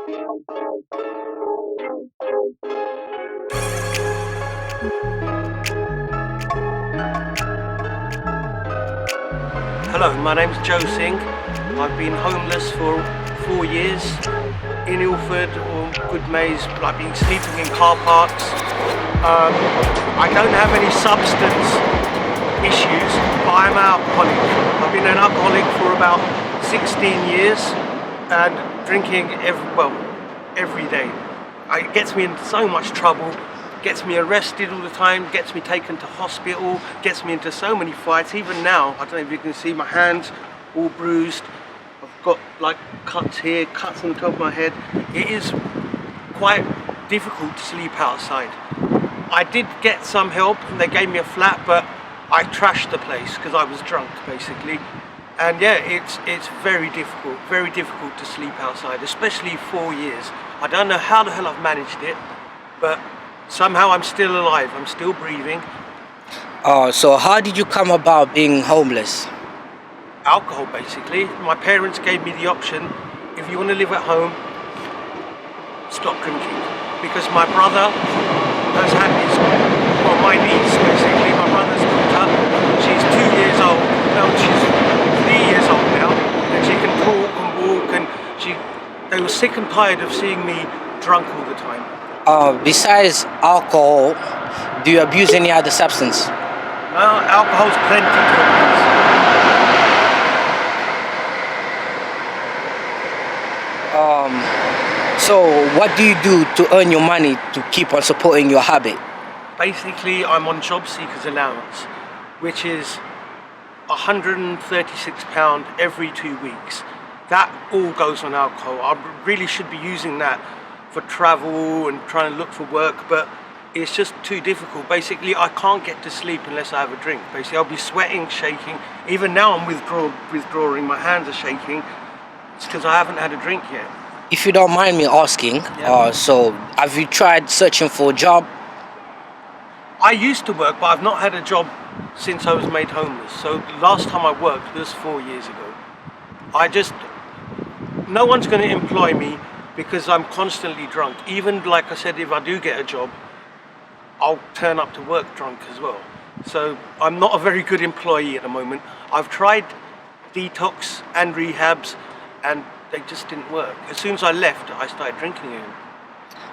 Hello, my name's Joe Singh. I've been homeless for 4 years in Ilford or Goodmays. I've been sleeping in car parks. I don't have any substance issues, but I'm an alcoholic. I've been an alcoholic for about 16 years and drinking every day. It gets me into so much trouble, gets me arrested all the time, gets me taken to hospital, gets me into so many fights. Even now, I don't know if you can see my hands all bruised. I've got like cuts here, cuts on the top of my head. It is quite difficult to sleep outside. I did get some help and they gave me a flat, but I trashed the place because I was drunk basically. And yeah, it's very difficult to sleep outside, especially 4 years. I don't know how the hell I've managed it, but somehow I'm still alive, I'm still breathing. So how did you come about being homeless? Alcohol basically. My parents gave me the option, if you want to live at home, stop drinking. Because my brother has had my niece basically, my brother's daughter, she's 2 years old, no she's 3 years old now, and she can talk and walk, and they were sick and tired of seeing me drunk all the time. Besides alcohol, do you abuse any other substance? No, alcohol's plenty to abuse. So what do you do to earn your money to keep on supporting your habit? Basically, I'm on job seekers allowance, which is £136 every 2 weeks. That all goes on alcohol. I really should be using that for travel and trying to look for work, but it's just too difficult. Basically, I can't get to sleep unless I have a drink. Basically, I'll be sweating, shaking. Even now I'm withdrawing, my hands are shaking. It's because I haven't had a drink yet. If you don't mind me asking, Yeah. So have you tried searching for a job? I used to work, but I've not had a job since I was made homeless. So the last time I worked was 4 years ago. No one's going to employ me because I'm constantly drunk. Even like I said, if I do get a job, I'll turn up to work drunk as well. So I'm not a very good employee at the moment. I've tried detox and rehabs and they just didn't work. As soon as I left, I started drinking again.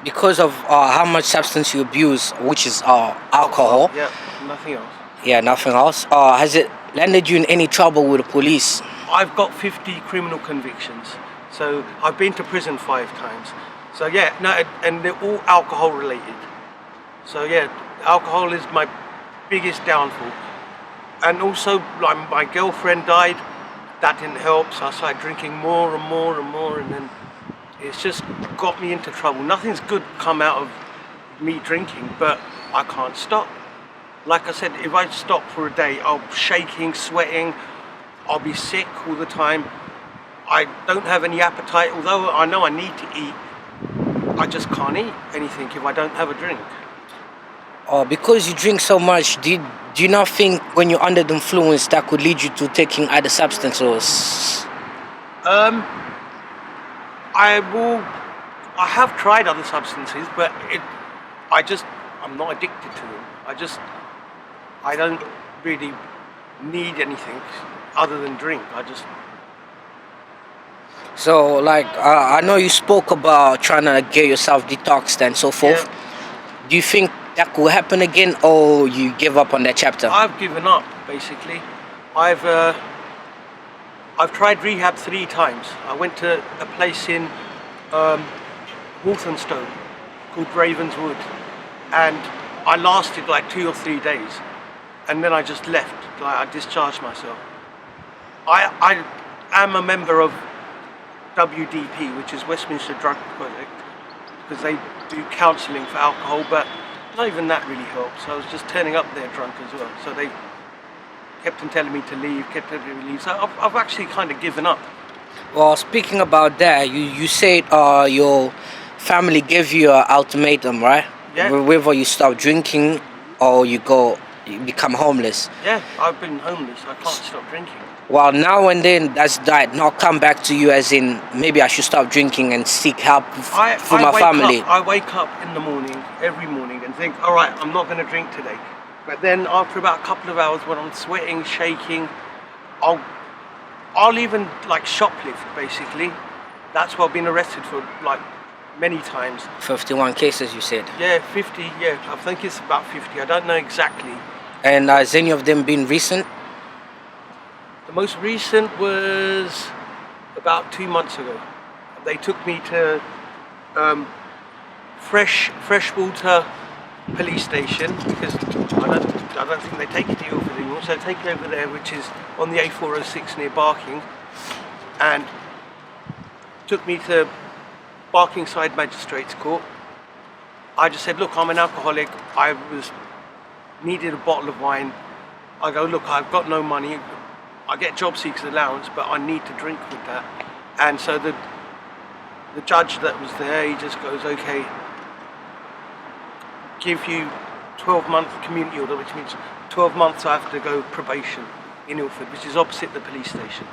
Because of how much substance you abuse, which is alcohol. Yeah, nothing else. Yeah, nothing else. Has it landed you in any trouble with the police? I've got 50 criminal convictions. So I've been to prison 5 times. So yeah, no, and they're all alcohol related. So yeah, alcohol is my biggest downfall. And also, like, my girlfriend died. That didn't help, so I started drinking more and more and more, and then it's just got me into trouble. Nothing's good come out of me drinking, but I can't stop. Like I said, if I stop for a day, I'll be shaking, sweating, I'll be sick all the time. I don't have any appetite, although I know I need to eat. I just can't eat anything if I don't have a drink. Because you drink so much, do you not think when you're under the influence that could lead you to taking other substances? I have tried other substances, but I'm not addicted to them. I don't really need anything other than drink. So, like, I know you spoke about trying to get yourself detoxed and so forth. Yeah. Do you think that could happen again, or you give up on that chapter? I've given up, basically. I've tried rehab 3 times. I went to a place in Walthamstow called Ravenswood, and I lasted like 2 or 3 days, and then I just left. Like, I discharged myself. I am a member of WDP, which is Westminster Drug Project, because they do counselling for alcohol, but not even that really helps. So I was just turning up there drunk as well. So they kept on telling me to leave, kept telling me to leave. So I've actually kind of given up. Well, speaking about that, you said your family gave you an ultimatum, right? Yeah. Whether you stop drinking or you become homeless. Yeah, I've been homeless. I can't stop drinking. Well, now and then does that not come back to you as in maybe I should stop drinking and seek help for my family? I wake up in the morning, every morning, and think, all right, I'm not going to drink today. But then after about a couple of hours, when I'm sweating, shaking, I'll even like shoplift. Basically, that's what I've been arrested for, like many times. 51 cases, you said. Yeah, 50. Yeah, I think it's about 50. I don't know exactly. And has any of them been recent? The most recent was about 2 months ago. They took me to Freshwater police station because I don't think they take it to Ilford anymore. So they take it over there, which is on the A406 near Barking, and took me to Barkingside Magistrates Court. I just said, look, I'm an alcoholic. Needed a bottle of wine. I go, look, I've got no money. I get job seekers allowance, but I need to drink with that. And so the judge that was there, he just goes, okay, give you 12-month community order, which means 12 months I have to go probation in Ilford, which is opposite the police station.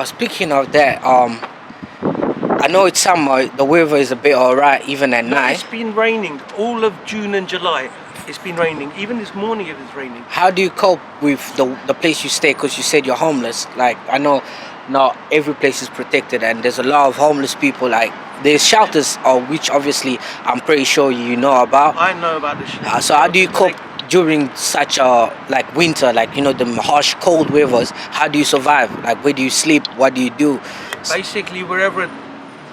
Speaking of that, I know it's summer, the weather is a bit alright even at night. It's been raining all of June and July. It's been raining. Even this morning it was raining. How do you cope with the place you stay? Because you said you're homeless. Like, I know not every place is protected and there's a lot of homeless people. Like, there's shelters, which obviously I'm pretty sure you know about. I know about the shelters. So how do you cope during such a, like, winter, like, you know, the harsh cold weathers? How do you survive? Like, where do you sleep? What do you do? Basically, wherever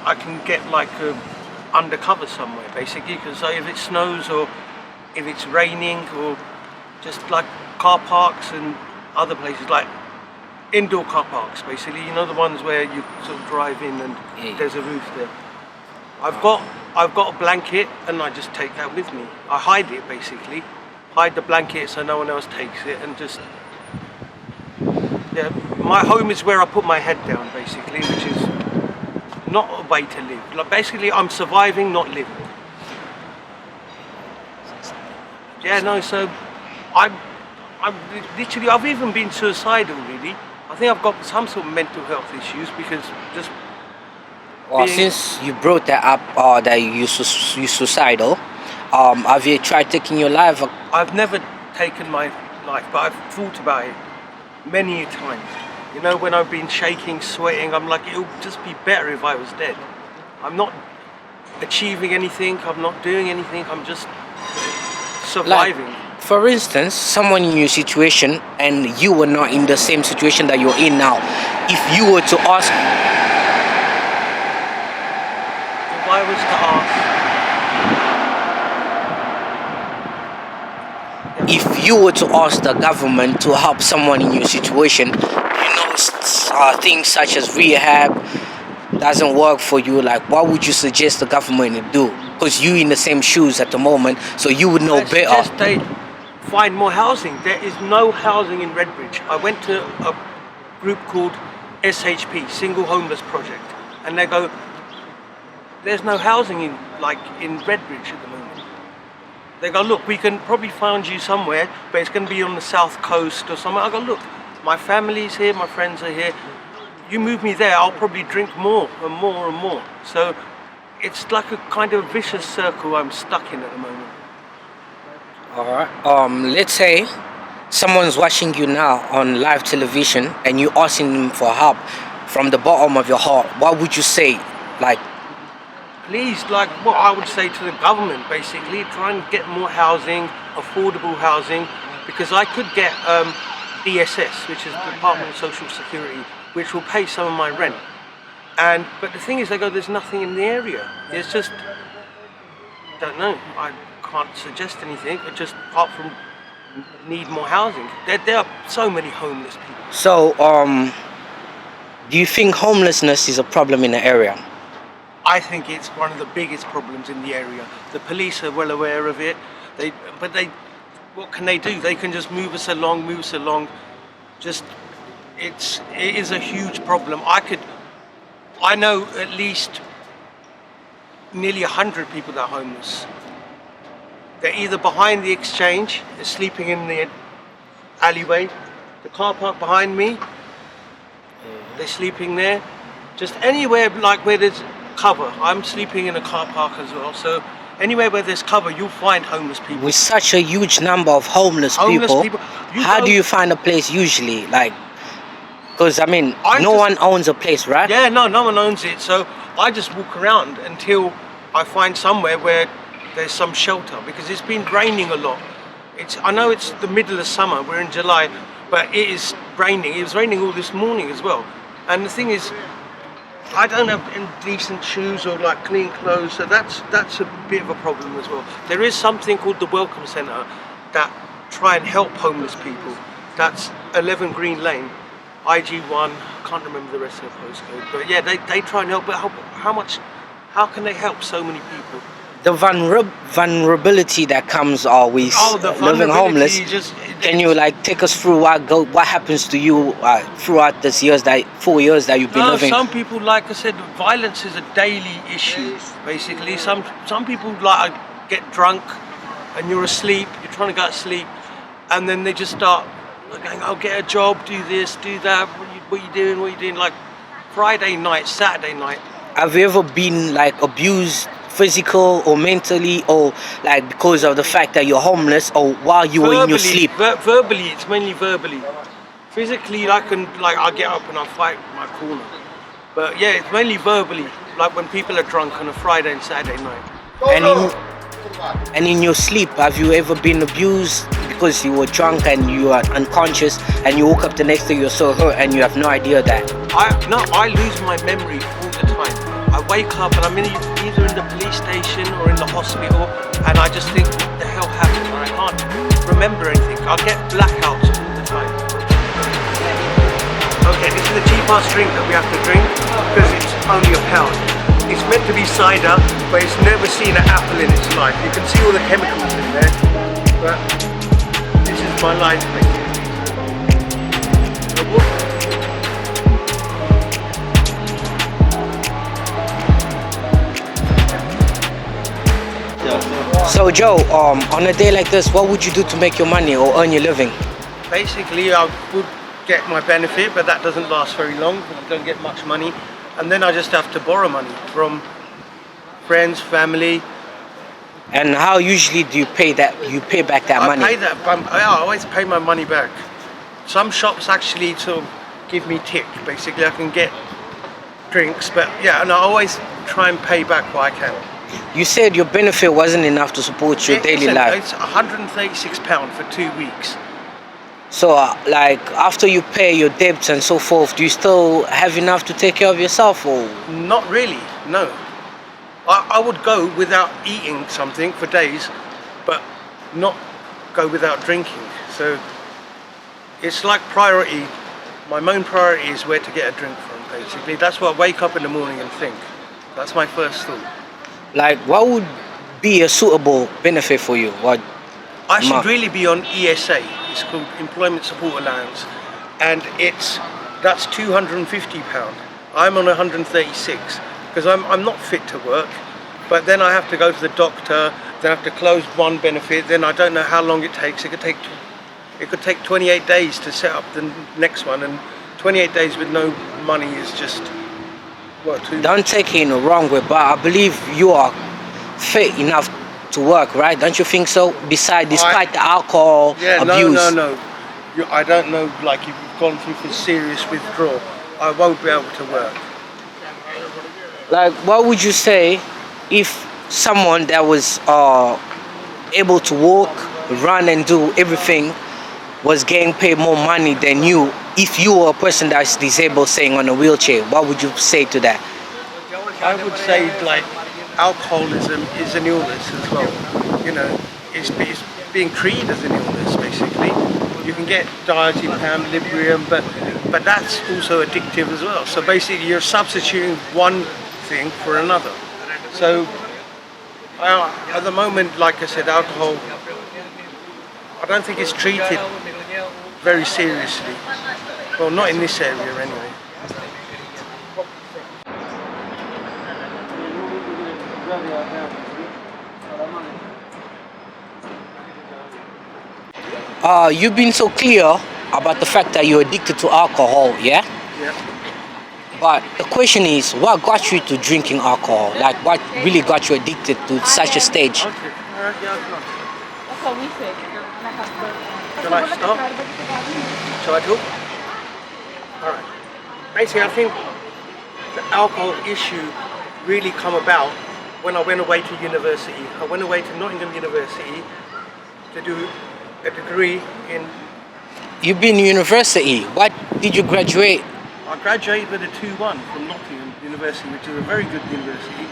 I can get like undercover somewhere, basically, because if it snows or if it's raining or just like car parks and other places, like indoor car parks, basically, you know, the ones where you sort of drive in and there's a roof there. I've got a blanket and I just take that with me. I hide it, basically, hide the blanket so no one else takes it, and just, yeah, my home is where I put my head down, basically, which is not a way to live. Like, basically, I'm surviving, not living. Yeah, no, so I'm literally, I've even been suicidal, really. I think I've got some sort of mental health issues because just well, since you brought that up, that you're suicidal, have you tried taking your life? I've never taken my life, but I've thought about it many times. You know, when I've been shaking, sweating, I'm like, it would just be better if I was dead. I'm not achieving anything, I'm not doing anything, I'm just surviving. Like, for instance, someone in your situation and you were not in the same situation that you're in now. If you were to ask... If I was to ask... If you were to ask the government to help someone in your situation, things such as rehab doesn't work for you, like, what would you suggest the government to do? Because you're in the same shoes at the moment, so you would know better. I suggest they find more housing. There is no housing in Redbridge. I went to a group called SHP, Single Homeless Project, and they go, there's no housing in Redbridge at the moment. They go, look, we can probably find you somewhere, but it's going to be on the south coast or somewhere. I go, look, my family's here, my friends are here. You move me there, I'll probably drink more and more and more. So it's like a kind of vicious circle I'm stuck in at the moment. Alright. Let's say someone's watching you now on live television and you asking them for help from the bottom of your heart. What would you say? Like, please, like what I would say to the government, basically, try and get more housing, affordable housing, because I could get DSS, which is the Department of Social Security, which will pay some of my rent. But the thing is, they go, there's nothing in the area. It's just, don't know, I can't suggest anything, but just apart from need more housing. There are so many homeless people. So, do you think homelessness is a problem in the area? I think it's one of the biggest problems in the area. The police are well aware of it, what can they do? They can just move us along. It is a huge problem. I know at least nearly 100 people that are homeless. They're either behind the exchange, they're sleeping in the alleyway, the car park behind me, they're sleeping there. Just anywhere like where there's cover. I'm sleeping in a car park as well, so anywhere where there's cover, you'll find homeless people. With such a huge number of homeless people, how do you find a place usually? Like, because I mean, no one owns a place, right? Yeah, no one owns it. So I just walk around until I find somewhere where there's some shelter, because it's been raining a lot. I know it's the middle of summer, we're in July, but it is raining. It was raining all this morning as well. And the thing is, I don't have any decent shoes or like clean clothes, so that's a bit of a problem as well. There is something called the Welcome Centre that try and help homeless people. That's 11 Green Lane, IG1. I can't remember the rest of the postcode, but yeah, they try and help. But how can they help so many people? The vulnerability that comes with living homeless. Can you like take us through what happens to you throughout this 4 years that you've been living? Some people, like I said, violence is a daily issue. Basically, some people like get drunk, and you're asleep. You're trying to go to sleep, and then they just start going, "I'll get a job, do this, do that. What are you doing? What are you doing?" Like Friday night, Saturday night. Have you ever been like abused? Physical or mentally, or like because of the fact that you're homeless, or while you were in your sleep? Verbally, it's mainly verbally. Physically, I get up and I fight my corner. But yeah, it's mainly verbally, like when people are drunk on a Friday and Saturday night. And in your sleep, have you ever been abused because you were drunk and you are unconscious, and you woke up the next day, you're so hurt and you have no idea that? I lose my memory all the time. I wake up and I'm either in the police station or in the hospital, and I just think, what the hell happened? And I can't remember anything. I'll get blackouts all the time. Okay, this is the cheapest drink that we have to drink because it's only £1. It's meant to be cider, but it's never seen an apple in its life. You can see all the chemicals in there, but this is my life, basically. So Joe, on a day like this, what would you do to make your money or earn your living? Basically, I would get my benefit, but that doesn't last very long because I don't get much money. And then I just have to borrow money from friends, family. And how usually do you pay that? You pay back that money? I always pay my money back. Some shops actually sort of give me tip. Basically, I can get drinks, but yeah, and I always try and pay back what I can. You said your benefit wasn't enough to support your daily life. It's £136 for 2 weeks. So, like, after you pay your debts and so forth, do you still have enough to take care of yourself, or? Not really, no. I would go without eating something for days, but not go without drinking. So, it's like priority. My main priority is where to get a drink from, basically. That's what I wake up in the morning and think. That's my first thought. Like, what would be a suitable benefit for you? I should really be on ESA. It's called Employment Support Allowance, and that's £250. I'm on 136 because I'm not fit to work. But then I have to go to the doctor. Then I have to close one benefit. Then I don't know how long it takes. It could take 28 days to set up the next one, and 28 days with no money is just. Don't take it in the wrong way, but I believe you are fit enough to work, right? Don't you think so? Despite the alcohol abuse. No. I don't know, like if you've gone through serious withdrawal, I won't be able to work. Like, what would you say if someone that was able to walk, run and do everything was getting paid more money than you, if you were a person that's disabled, saying on a wheelchair? What would you say to that? I would say, like, alcoholism is an illness as well. You know, it's being treated as an illness, basically. You can get diazepam, Librium, but that's also addictive as well. So basically you're substituting one thing for another. So at the moment, like I said, alcohol, I don't think it's treated very seriously. Well, not in this area anyway. You've been so clear about the fact that you're addicted to alcohol, yeah? Yeah. But the question is, what got you to drinking alcohol? Like, what really got you addicted to such a stage? Okay. All right. Yeah. No. That's what we say. Shall I start? Shall I talk? All right. Basically, I think the alcohol issue really come about when I went away to university. I went away to Nottingham University to do a degree in. You've been in university. What did you graduate? I graduated with a 2-1 from Nottingham University, which is a very good university.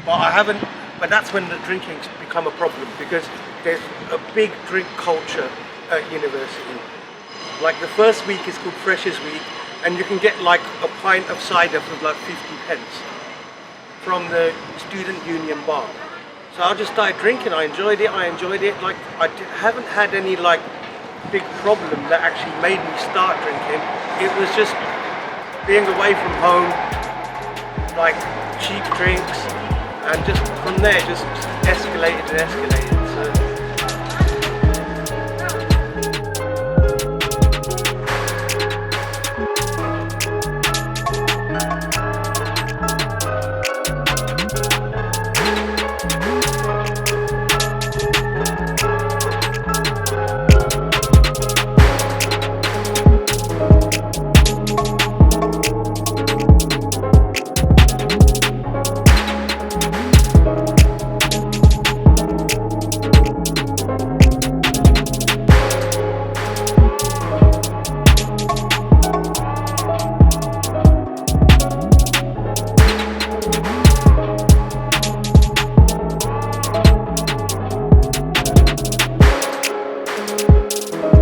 But I haven't. But that's when the drinking's become a problem because there's a big drink culture at university. Like the first week is called Freshers Week, and you can get like a pint of cider for like 50 pence from the student union bar. So I just started drinking. I enjoyed it. Like haven't had any like big problem that actually made me start drinking. It was just being away from home, like cheap drinks, and just from there just escalated and escalated.